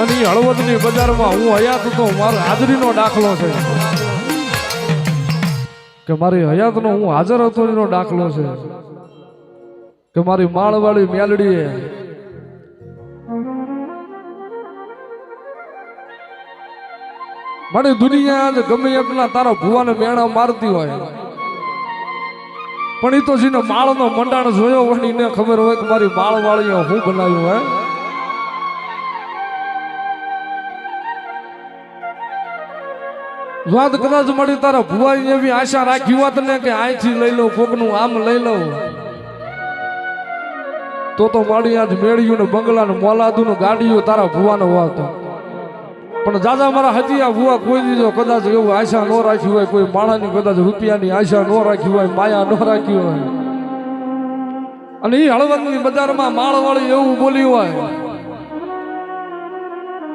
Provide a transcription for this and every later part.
અને એ હળવદની બજારમાં હું હયાત હતો, મારો હાજરીનો દાખલો છે કે મારી હયાતનો હું હાજર હતો એનો દાખલો છે કે મારી માળવાળી મેલડીએ મારી દુનિયા જ ગમે એટલા તારા ભુવાને મેણા મારતી હોય, પણ એ તો જેને માળનો મંડાણ જોયો હોય એને ખબર હોય કે મારી માળવાળીએ હું બનાવ્યું હોય. વાત કદાચ મળી તારા ભુવાઈ એવી આશા રાખી હોત ને કે અહીંથી લઈ લઉં, કોકનું આમ લઈ લઉં, તો મારી આજ મેળ્યું ને બંગલા ને મોલાદું ને ગાડીઓ તારા ભુવાનો હોત. પણ દાદા મારા હતિયા ભુવા કોઈ દીધો કદાચ એવું આશા ન રાખી હોય, કોઈ માણાની કદાચ રૂપિયાની આશા ન રાખી હોય, માયા ન રાખી હોય, અને એ હળવદની બજારમાં માળવાળી એવું બોલી હોય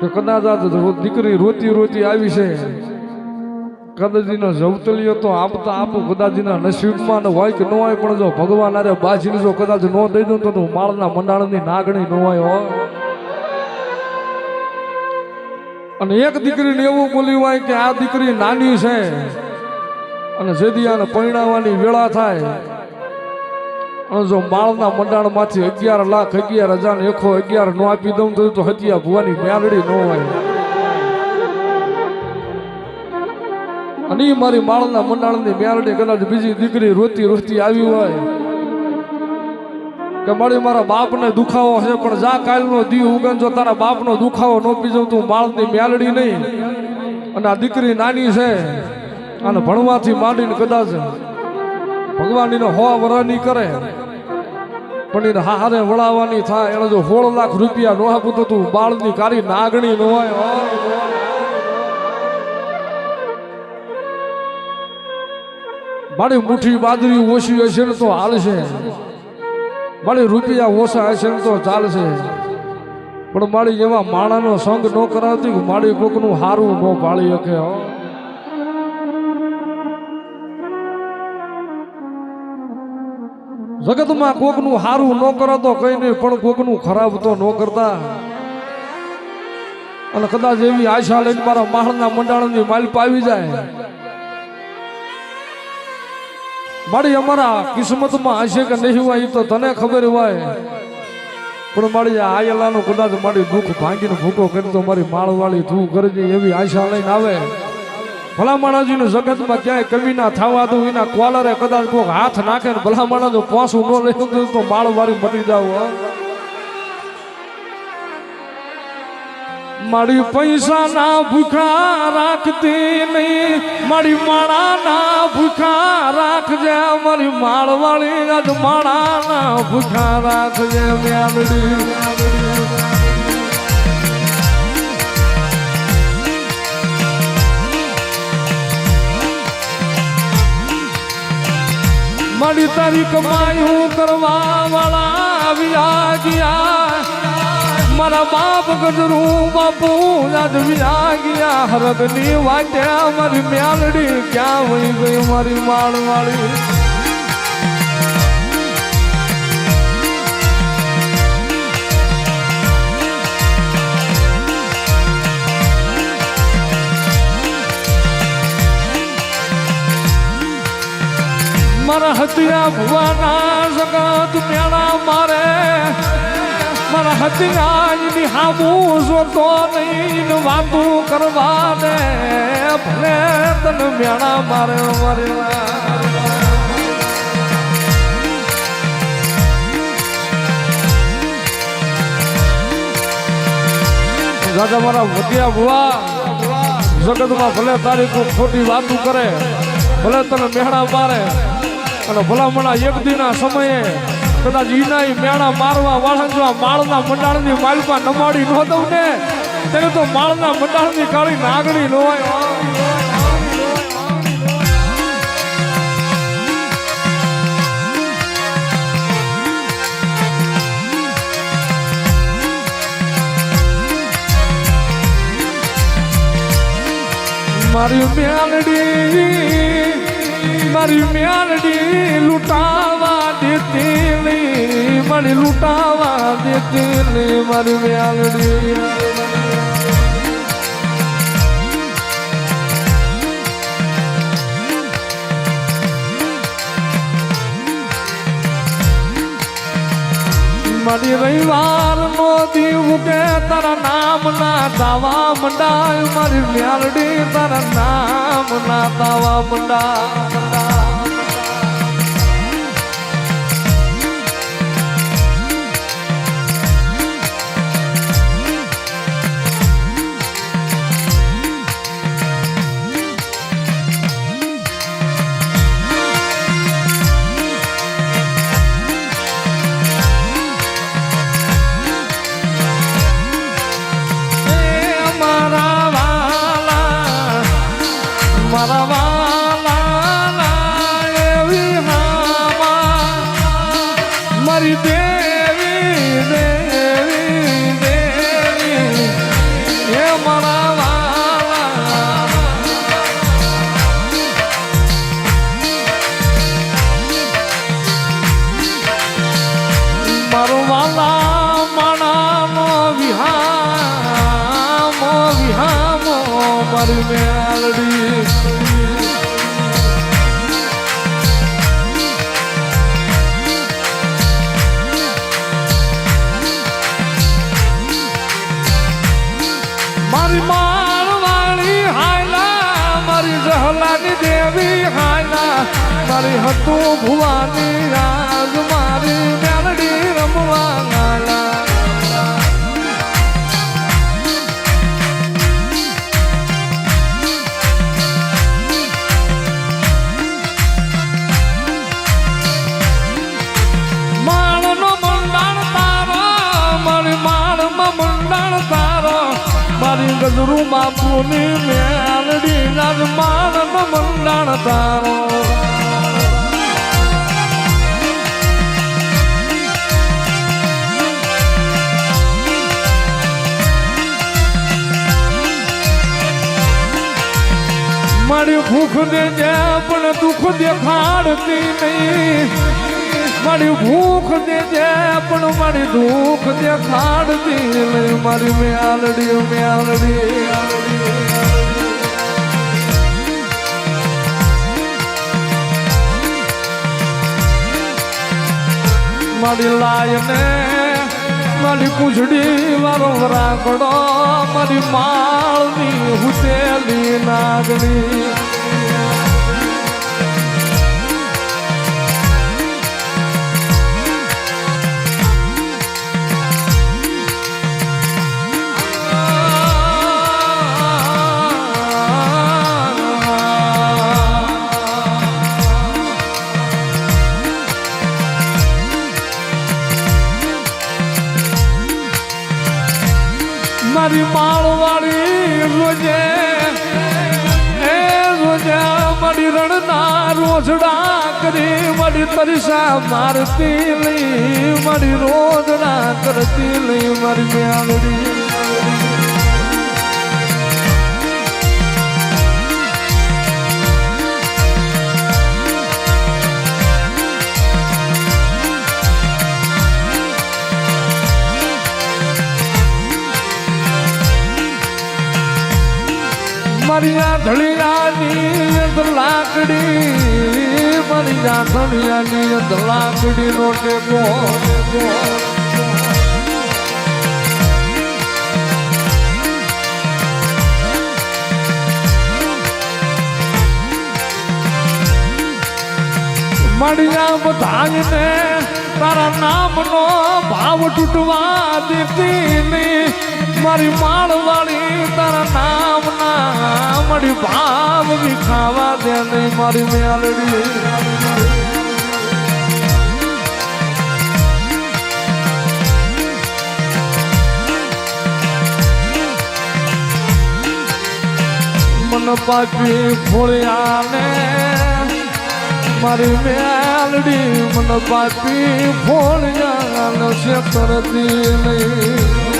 કે કદાચ આજ દીકરી રોતી રોતી આવી છે, કદાચીનો જવતલીઓ તો આપતા આપું, કદાચીના નસીબમાં હોય કે ન હોય, પણ જો ભગવાન અરે બાજીને જો કદાચ ન દઈ દઉં તો માળના મંડાણની નાગણી ન હોય. અને એક દીકરીને એવું બોલ્યું હોય કે આ દીકરી નાની છે અને જેથી આને પરિણાવવાની વેળા થાય, અને જો માળના મંડાણમાંથી 11,11,111 નો આપી દઉં તો હતિયા ભુવાની મેલડી ન હોય. અને એ મારી માળના મંડાણની મેલડી કદાચ બીજી દીકરી રોતી રોતી આવી હોય કે મારી મારા બાપને દુખાવો છે, પણ જા કાલનો દી ઉગન જો તારા બાપનો દુખાવો ન પીજવ તું માળની મેલડી નહીં. અને આ દીકરી નાની છે અને ભણવાથી માંડીને કદાચ ભગવાન એને 100 વરાની કરે, પણ એને હારે વળાવવાની થાય, એને જો 16 લાખ રૂપિયા ન આપું તો તું બાળની કારી નાગણી ન હોય. મારી મુઠ્ઠી બાજરી ઓછી હશે ને તો હાલશે, મારી રૂપિયા ઓછા હશે ને તો ચાલશે, પણ મારી એવા માણાનો સંગ ન કરાવતી કે મારી કોકનું હારું ન પાળી શકે. જગતમાં કોકનું હારું ન કરો તો કઈ નહીં, પણ કોકનું ખરાબ તો ન કરતા. અને કદાચ એવી આશા લઈને મારા માળના મંડાણની માલિક આવી જાય, મારી અમારા કિસ્મતમાં હશે કે નહીં હોય તો તને ખબર હોય, પણ મારી આયલાનું કદાચ મારી દુઃખ ભાંગીને ભૂકો કરી તો મારી માળવાળી તું કરજે એવી આશા લઈને આવે. ભલા માણાજીને જગતમાં ક્યાંય કમી ના થવા દઉં, એના કોલરે કદાચ કોઈ હાથ નાખે ને ભલા માણા જો પોસું ન લઈ તો માળવાળી મટી જાવ. મારી પૈસા ના ભૂખા રાખતી નહીં, મારી માળા ના ભૂખા રાખજે, મારી માળવાળી આજ માળા ના ભૂખા રાખજે મેલડી. મારી તારી કમાઈ હું કરવા વાળા આવ્યા ગયા, મારા બાપ ગજરું બાપુ આજ વ્યા ગયા, હરદની વાટે મારી મેલડી ક્યાં વહી ગઈ મારી માળવાળી. મારા હતિયા ભુવાના જગત મેળા મારે, મારા હતિયાની હામું જોતો નહીં, વાતું કરવા દે ભલે તને મેળા મારે મારે. દાદા મારા હતિયા ભુવા જગતમાં ભલે તારી કોઈ ખોટી વાતું કરે, ભલે તને મેળા મારે, અને ભલામણા એક દીના સમયે કદાચ ઈના મેળા મારવા વાળા જો માળના મંડાણની માલિકા નમાડી ન દઉં ને તેને તો માળના મંડાણની કાળી નાગણી ન હોય. મારી મેલડી લૂંટાવા દેતી નહીં, મારી લૂંટાવા દેતી નહીં મારી મેલડી. મારી રવિવાર નો દીવ કે તારા નામ ના દાવા મંડાય મારી મ્યાલડી તારા નામ ના દાવા મંડા મારી દેવી દેવી દેવી હે મારા વાલા મારો વાલા માણાનો વિહામો વિહામો મારી મેલડી મારી માળવાળી હાયલા મારી જહલાની દેવી હાયલા મારી હતું ભુવાની રાજ મારી મેલડી રમવા ગાલા માળનો મંડાણ તારો મારી માળમાં મંડાણ તારો મારી ગજરું બાપુની મેલડી રાજ માળનો મંડાણ તારો મારી ભૂખ ને જે પણ દુઃખ દેખાડતી નહીં મારી ભૂખ દે જે પણ મારી દુઃખ દેખાડતી નહીં મારી મેલડી મેલડી મારી લાયને મારી પૂંછડી વારો રાખડો મારી માળની હુતેલી નાગણી મારી માળવાળી રોજે એ રોજા મારી રણના રોજડા કરી મારી તરસા મારતી લઈ મારી રોજડા કરતી લઈ મારી મેલડી મારી આ ધળિયાની અંદર લાકડી મારી આ ધળિયાની અંદર લાકડી નો ટેકો મારી આ બધાને તારા નામનો ભાવ તૂટવા દેતી નહીં મારી માળવાળી તારા નામના મારી ભાવ બી ખાવા દે નહીં મારી મેલડી મન પાપી ફોળ્યા ને મારી મેલડી મન પાપી ફોળ્યા છે કરતી નહીં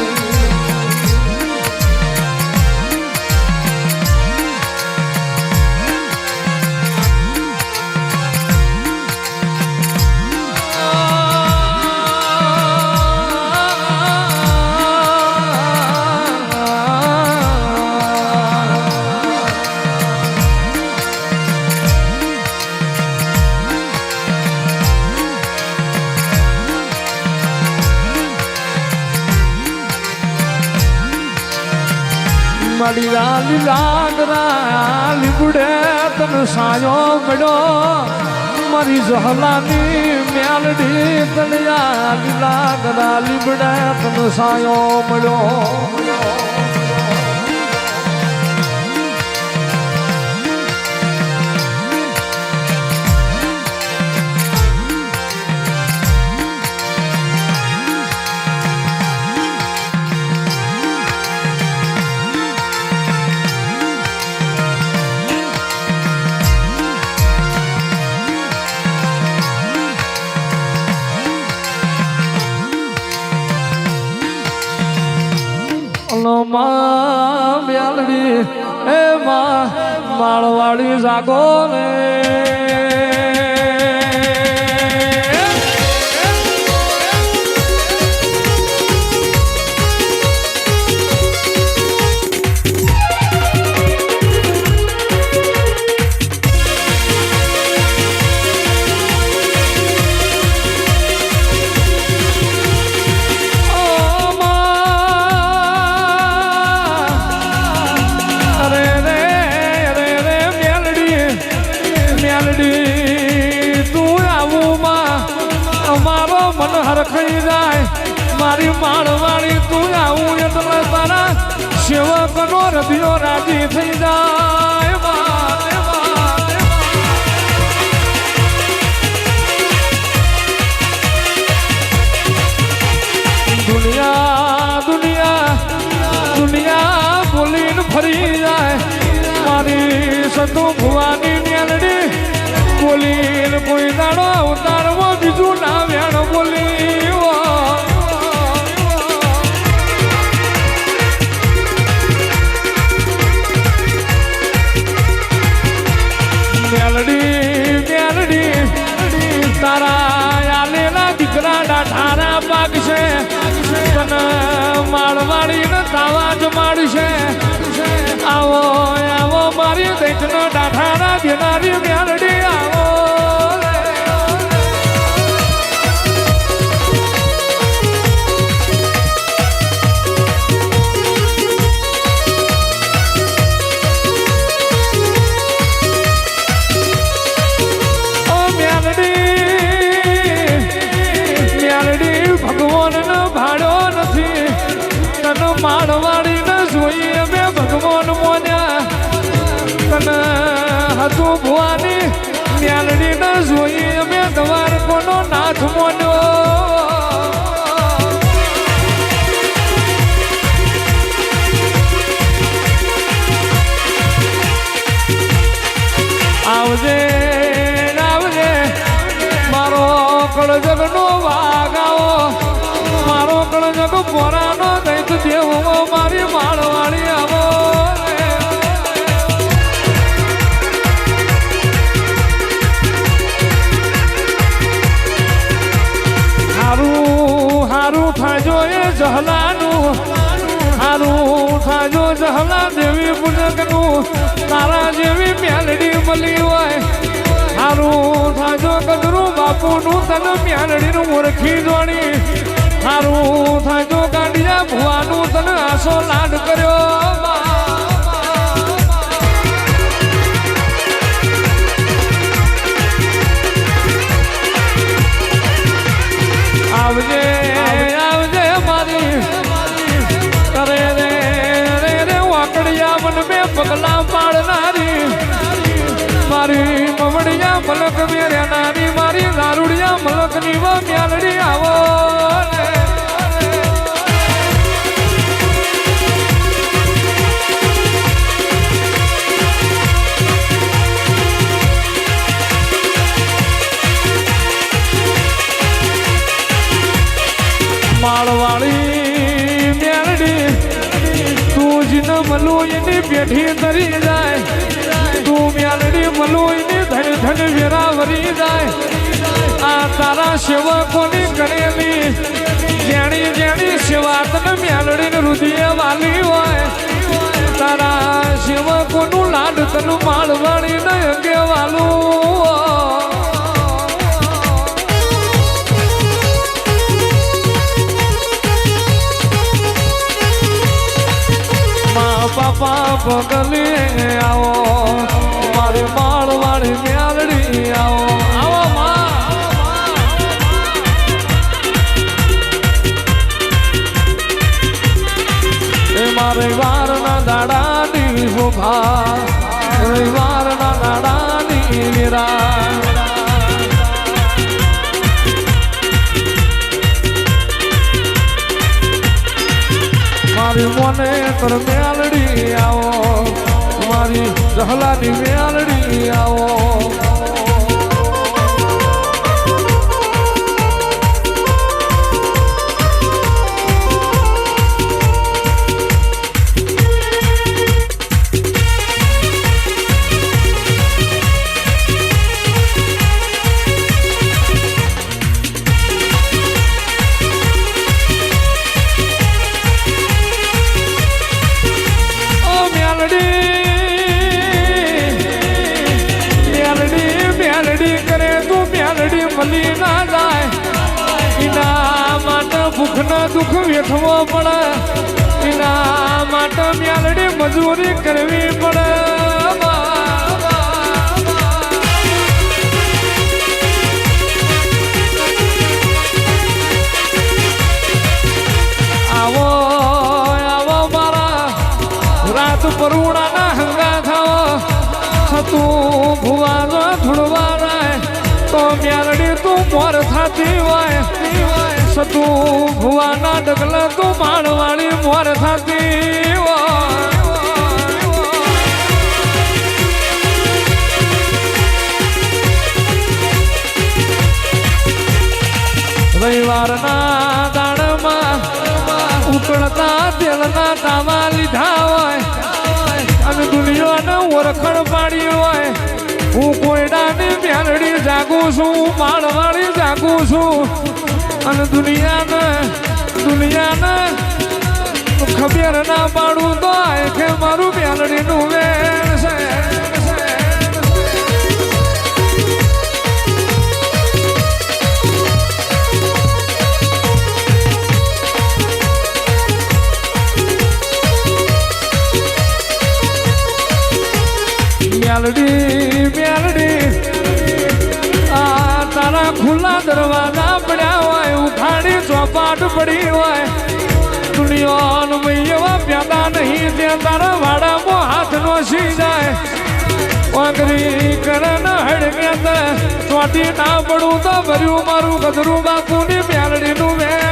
મારી રાલી લાગરા લીબડે તન સાયો મળ્યો મારી જહલાની મ્યાલડી તળિયા લાગરા લીબડે તન સાયો મળ્યો માં મ્યાલડી એ માં માળવાડી જાગો રે મન હરખાઈ જાય મારી માળવાળી તું આવું એટલે તારા સેવકનો હૃદયો રાજી થઈ જાય દુનિયા દુનિયા દુનિયા બોલીને ફરી જાય મારી સતુ ભુવાની નેલડી બોલીને કોઈ દાડો ઉતારવો બીજું ના વેણ બોલી મેલડી મેલડી તારા આલેલા દીકરા ડાઠારા પાકશે તને માળવાડી ને તાવા જ માડશે આવો આવો મારી દૈતનો ડાઠારા દેનારી મેલડી આવો માળવાડી ને જોઈએ મેં ભગવાન મોન્યા તને હતું ભુવાની મ્યાલડી ને જોઈએ મેં તમાર કોનો નાથ મોન્યો આવજે આવજે મારો કળજગનો વાગાવો મારો કળજગ પોરાનો દૈત દેવો મારી માળવાળી આવો હારું હારું થાજો એ જહલાનું હારું થાજો જહલા દેવી પૂજકનું તારા જેવી મેલડી મળી હોય હારું થાજો કદરું બાપુનું તને મેલડીનું ઓળખી જોડી હારું થાજો ગાંડિયા ભુવાનું તને આસો લાડ કર્યો આવજે આવજે મારી કરે રે રે રે વાકડિયા મન બે પગલા પાડનારી મારી મવડિયા મલક મેરનારી મારી દારૂડિયા મલકની મ્યાલડી આવો માળવાળી મેલડી તું જીને મલો એની બેઠી તરી જાય તું મેલડી મલો એની ધન ધન વેરા વરી જાય આ તારા સેવકોની કરેલી જેણી જેણી સેવા તને મેલડીને હૃદય વાલી હોય તારા સેવકોનું લાડ તનું માળવાળી ને અંગે વાલું બાપ પાપ ગલી આવો મારી માળવાળી મેલડી આવો આવો મારે વારના દાડાની શોભા વારના દાડાની નિરા મારી મોને તર મેલડી આવો મારી જહલાની મેલડી આવો મળી ના જાય એના માટે ભૂખનો દુઃખ વેઠવો પડે એના માટે મ્યાલડી મજૂરી કરવી પડે આવો આવો મારા રાત પરુણાના હંગા થાવો તું ભુવાનો ધૂળવા તો મ્યાલડી તું મોર થાતી હોય સતું ભુવાના ડગલા તું માળવાળી મોર થાતી હોય રવિવારના દાડમાં ઉકળતા તેલના તાવા લીધા હોય અને દુનિયાને ઓળખણ પાડી હોય હું કોયડાની મેલડી જાગું છું માળવાળી જાગું છું અને દુનિયાને ખબર ના પાડું તો કે મારું મેલડીનું વેણ છે મેલડી આ તારા ખુલ્લા દરવાજા પડ્યા હોય ઉખાડી ચોપાટ પડી હોય દુનિયાનું એવા પ્યાદા નહીં ત્યાં તારા વાડામાં હાથનો સી જાય વાંગરી કરણ હડગ્યા ચોટી ના પડું તો ભર્યું મારું ગધરું બાપુની મેલડીનું વેણ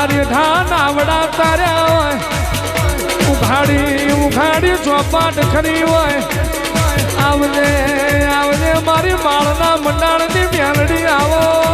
રેઠા નાવડા તાર્યા હોય ઉઘાડી ચોપાટ ખરી હોય આવજે આવજે મારી માળના મંડાણની મેલડી આવો